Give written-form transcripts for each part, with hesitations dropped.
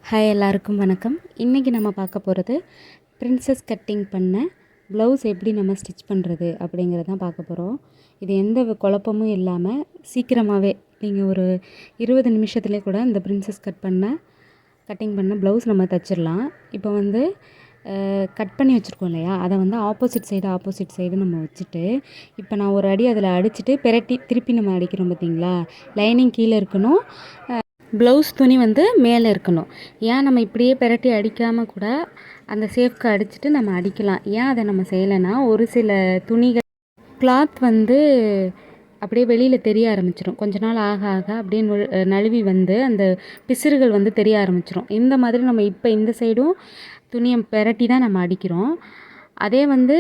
Hi எல்லாருக்கும் வணக்கம். இன்றைக்கி நம்ம பார்க்க போகிறது பிரின்சஸ் கட்டிங் பண்ண ப்ளவுஸ் எப்படி நம்ம ஸ்டிச் பண்ணுறது அப்படிங்கிறது தான் பார்க்க போகிறோம். இது எந்த குழப்பமும் இல்லாமல் சீக்கிரமாகவே நீங்கள் ஒரு 20 நிமிஷத்துலேயே கூட இந்த பிரின்சஸ் கட்டிங் பண்ண ப்ளவுஸ் நம்ம தைச்சிடலாம். இப்போ வந்து கட் பண்ணி வச்சுருக்கோம் இல்லையா, அதை வந்து ஆப்போசிட் சைடு நம்ம வச்சுட்டு, இப்போ நான் ஒரு அடி அதில் அடிச்சுட்டு பெரட்டி திருப்பி நம்ம அடிக்கிறோம் பார்த்தீங்களா, லைனிங் கீழே இருக்கணும், ப்ளவுஸ் துணி வந்து மேலே இருக்கணும். ஏன் நம்ம இப்படியே பெரட்டி அடிக்காமல் கூட அந்த சேஃப்க்கு அடிச்சுட்டு நம்ம அடிக்கலாம். ஏன் அதை நம்ம செய்யலைன்னா, ஒரு சில துணிகள் கிளாத் வந்து அப்படியே வெளியில் தெரிய ஆரம்பிச்சிடும். கொஞ்ச நாள் ஆக ஆக அப்படியே நழுவி வந்து அந்த பிசிறுகள் வந்து தெரிய ஆரம்பிச்சிடும். இந்த மாதிரி நம்ம இப்போ இந்த சைடும் துணியை பெரட்டி தான் நம்ம அடிக்கிறோம். அதே வந்து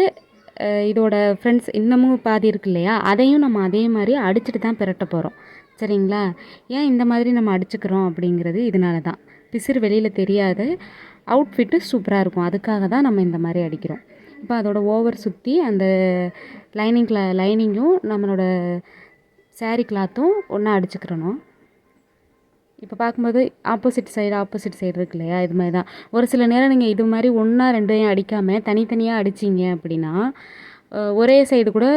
இதோட ஃப்ரெண்ட்ஸ் இன்னமும் பாதி இருக்கு இல்லையா, அதையும் நம்ம அதே மாதிரி அடிச்சுட்டு தான் பெரட்ட போகிறோம். சரிங்களா? ஏன் இந்த மாதிரி நம்ம அடிச்சுக்கிறோம் அப்படிங்கிறது இதனால தான். பிசிறு வெளியில் தெரியாது, அவுட்ஃபிட்டு சூப்பராக இருக்கும். அதுக்காக தான் நம்ம இந்த மாதிரி அடிக்கிறோம். இப்போ அதோட ஓவர் சுற்றி அந்த லைனிங்கும் நம்மளோட சாரீ கிளாத்தும் ஒன்றா அடிச்சுக்கிறணும். இப்போ பார்க்கும்போது ஆப்போசிட் சைடு இருக்கு இல்லையா, இது மாதிரி தான். ஒரு சில நேரம் நீங்கள் இது மாதிரி ஒன்றா ரெண்டையும் அடிக்காமல் தனித்தனியாக அடிச்சிங்க அப்படின்னா ஒரே சைடு கூட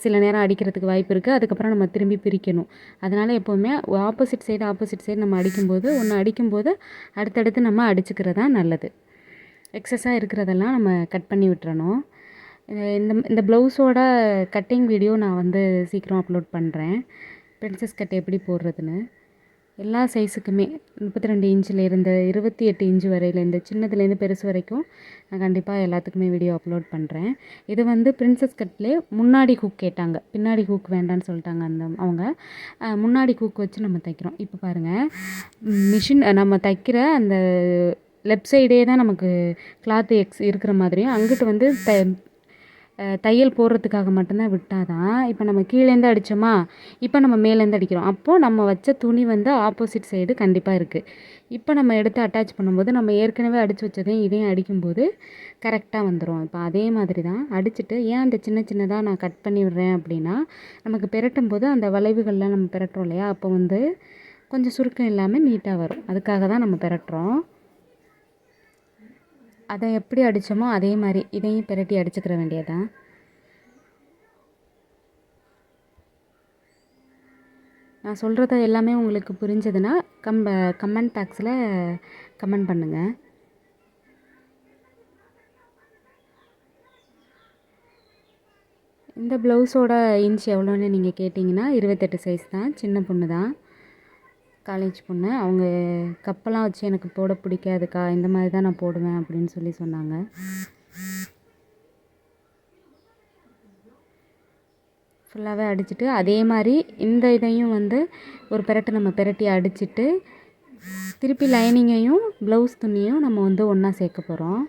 சில நேரம் அடிக்கிறதுக்கு வாய்ப்பு இருக்குது. அதுக்கப்புறம் நம்ம திரும்பி பிரிக்கணும். அதனால் எப்போவுமே ஆப்போசிட் சைடு நம்ம அடிக்கும்போது அடுத்தடுத்து நம்ம அடிச்சுக்கிறது தான் நல்லது. எக்ஸஸாக இருக்கிறதெல்லாம் நம்ம கட் பண்ணி விட்டுறணும். இந்த ப்ளவுஸோட கட்டிங் வீடியோ நான் வந்து சீக்கிரம் அப்லோட் பண்ணுறேன், பிரின்சஸ் கட் எப்படி போடுறதுன்னு. எல்லா சைஸுக்குமே 32 இன்ச்சிலேருந்து 28 இன்ச்சு வரையிலேருந்து சின்னதுலேருந்து பெருசு வரைக்கும் நான் கண்டிப்பாக எல்லாத்துக்குமே வீடியோ அப்லோட் பண்ணுறேன். இது வந்து பிரின்சஸ் கட்லேயே முன்னாடி ஹூக் கேட்டாங்க, பின்னாடி ஹூக் வேண்டான்னு சொல்லிட்டாங்க அவங்க. முன்னாடி ஹூக் வச்சு நம்ம தைக்கிறோம். இப்போ பாருங்கள், மிஷின் நம்ம தைக்கிற அந்த லெஃப்ட் சைடே தான் நமக்கு கிளாத்து இருக்கிற மாதிரியும், அங்கிட்டு வந்து தையல் போடுறதுக்காக மட்டும்தான் விட்டால் தான். இப்போ நம்ம கீழேருந்து அடித்தோமா, இப்போ நம்ம மேலேருந்து அடிக்கிறோம். அப்போது நம்ம வச்ச துணி வந்து ஆப்போசிட் சைடு கண்டிப்பாக இருக்குது. இப்போ நம்ம எடுத்து அட்டாச் பண்ணும்போது நம்ம ஏற்கனவே அடித்து வச்சதையும் இதையும் அடிக்கும்போது கரெக்டாக வந்துடும். இப்போ அதே மாதிரி தான் அடிச்சுட்டு, ஏன் அந்த சின்னதாக நான் கட் பண்ணி விடுறேன் அப்படின்னா, நமக்கு பெரட்டும் போது அந்த வளைவுகள்லாம் நம்ம பெரட்டுறோம் இல்லையா, அப்போ வந்து கொஞ்சம் சுருக்கம் இல்லாமல் நீட்டாக வரும். அதுக்காக தான் நம்ம பெரட்டுறோம். அதை எப்படி அடித்தோமோ அதே மாதிரி இதையும் பெரட்டி அடிச்சுக்கிற வேண்டியதான். நான் சொல்கிறது எல்லாமே உங்களுக்கு புரிஞ்சதுன்னா கமெண்ட் பாக்ஸில் கமெண்ட் பண்ணுங்கள். இந்த ப்ளவுஸோட இன்ச் எவ்வளோன்னு நீங்கள் கேட்டிங்கன்னா 28 சைஸ் தான். சின்ன பொண்ணு தான், காலேஜ் பொண்ணு. அவங்க கப்பெல்லாம் வச்சு எனக்கு போட பிடிக்காதுக்கா, இந்த மாதிரி தான் நான் போடுவேன் அப்படின்னு சொன்னாங்க. ஃபுல்லாகவே அடிச்சுட்டு அதே மாதிரி இந்த இதையும் வந்து ஒரு நம்ம பெரட்டி அடிச்சுட்டு திருப்பி லைனிங்கையும் ப்ளவுஸ் துணியும் நம்ம வந்து ஒன்றா சேர்க்க போகிறோம்.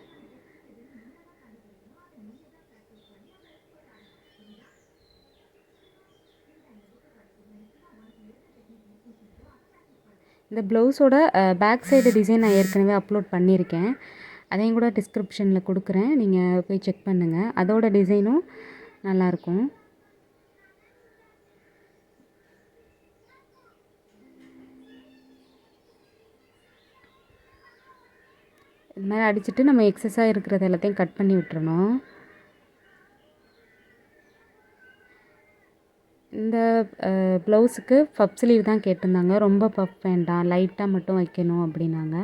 இந்த ப்ளவுஸோட பேக் சைடு டிசைன் நான் ஏற்கனவே அப்லோட் பண்ணியிருக்கேன், அதையும் கூட டிஸ்கிரிப்ஷனில் கொடுக்குறேன், நீங்கள் போய் செக் பண்ணுங்கள். அதோட டிசைனும் நல்லாயிருக்கும். இது மாதிரி அடிச்சுட்டு நம்ம எக்ஸஸாக இருக்கிறது எல்லாத்தையும் கட் பண்ணி விட்டுறணும். இந்த ப்ளவுஸுக்கு பஃப் ஸ்லீவ் தான் கேட்டிருந்தாங்க. ரொம்ப பஃப் வேண்டாம், லைட்டாக மட்டும் வைக்கணும் அப்படின்னாங்க.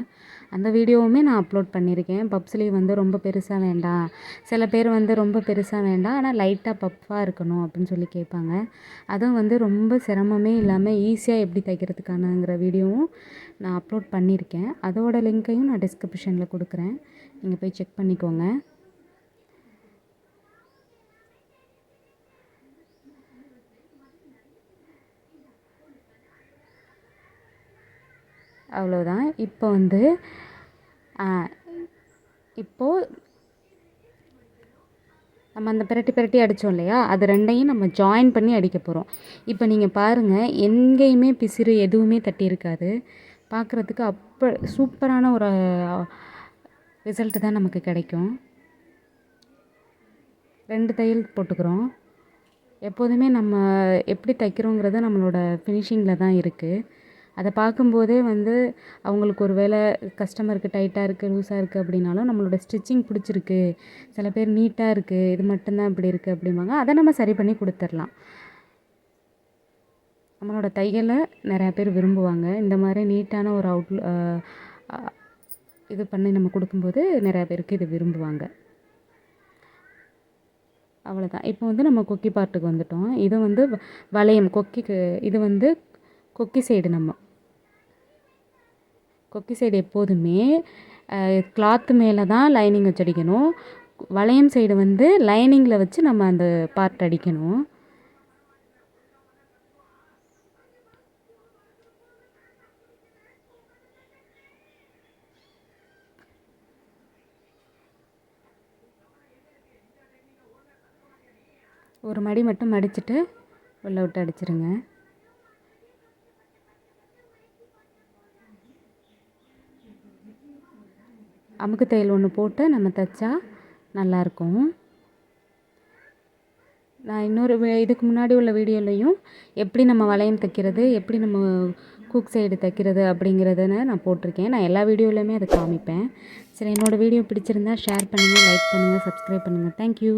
அந்த வீடியோவுமே நான் அப்லோட் பண்ணியிருக்கேன். பஃப் ஸ்லீவ் வந்து ரொம்ப பெருசாக வேண்டாம், சில பேர் வந்து ரொம்ப பெருசாக வேண்டாம் ஆனால் லைட்டாக பஃப்பாக இருக்கணும் அப்படின்னு சொல்லி கேட்பாங்க. அதுவும் வந்து ரொம்ப சிரமமே இல்லாமல் ஈஸியாக எப்படி தைக்கிறதுக்கானங்கிற வீடியோவும் நான் அப்லோட் பண்ணியிருக்கேன். அதோட லிங்க்கையும் நான் டிஸ்கிரிப்ஷனில் கொடுக்குறேன், நீங்கள் போய் செக் பண்ணிக்கோங்க. அவ்வளோதான். இப்போ வந்து இப்போது நம்ம அந்த பெரட்டி அடித்தோம் இல்லையா, அது ரெண்டையும் நம்ம ஜாயின் பண்ணி அடிக்க போகிறோம். இப்போ நீங்கள் பாருங்கள், எங்கேயுமே பிசிறு எதுவுமே தட்டியிருக்காது. பார்க்குறதுக்கு அப்போ சூப்பரான ஒரு ரிசல்ட்டு தான் நமக்கு கிடைக்கும். 2 தையல் போட்டுக்கிறோம். எப்போதுமே நம்ம எப்படி தைக்கிறோங்கிறது நம்மளோட ஃபினிஷிங்கில் தான் இருக்குது. அதை பார்க்கும்போதே வந்து அவங்களுக்கு ஒரு வேளை கஸ்டமருக்கு டைட்டாக இருக்குது லூஸாக இருக்குது அப்படின்னாலும் நம்மளோட ஸ்டிச்சிங் பிடிச்சிருக்கு, சில பேர் நீட்டாக இருக்குது இது மட்டும்தான் இப்படி இருக்குது அப்படிம்பாங்க, அதை நம்ம சரி பண்ணி கொடுத்துடலாம். நம்மளோட தையலை நிறையா பேர் விரும்புவாங்க. இந்த மாதிரி நீட்டான ஒரு இது பண்ணி நம்ம கொடுக்கும்போது நிறையா பேருக்கு இது விரும்புவாங்க. அவ்வளோதான். இப்போ வந்து நம்ம கொக்கி பார்ட்டுக்கு வந்துட்டோம். இது வந்து வளையம் கொக்கிக்கு, இது வந்து கொக்கி சைடு. நம்ம கொக்கி சைடு எப்போதுமே கிளாத்து மேலே தான் லைனிங் வச்சு அடிக்கணும். வளையம் சைடு வந்து லைனிங்கில் வச்சு நம்ம அந்த பார்ட் அடிக்கணும். ஒரு மடி மட்டும் மடிச்சுட்டு உள்ளே விட்டு அடிச்சிருங்க. அமுக்கு தையல் ஒன்று போட்டு நம்ம தைச்சா நல்லாயிருக்கும். நான் இன்னொரு இதுக்கு முன்னாடி உள்ள வீடியோலையும் எப்படி நம்ம வளையம் தைக்கிறது, எப்படி நம்ம குக் சைடு தைக்கிறது அப்படிங்கிறதுன்னு நான் போட்டிருக்கேன். நான் எல்லா வீடியோலையுமே அதை காமிப்பேன். சரி, என்னோடய வீடியோ பிடிச்சிருந்தா ஷேர் பண்ணுங்கள், லைக் பண்ணுங்கள், சப்ஸ்கிரைப் பண்ணுங்கள். தேங்க்யூ.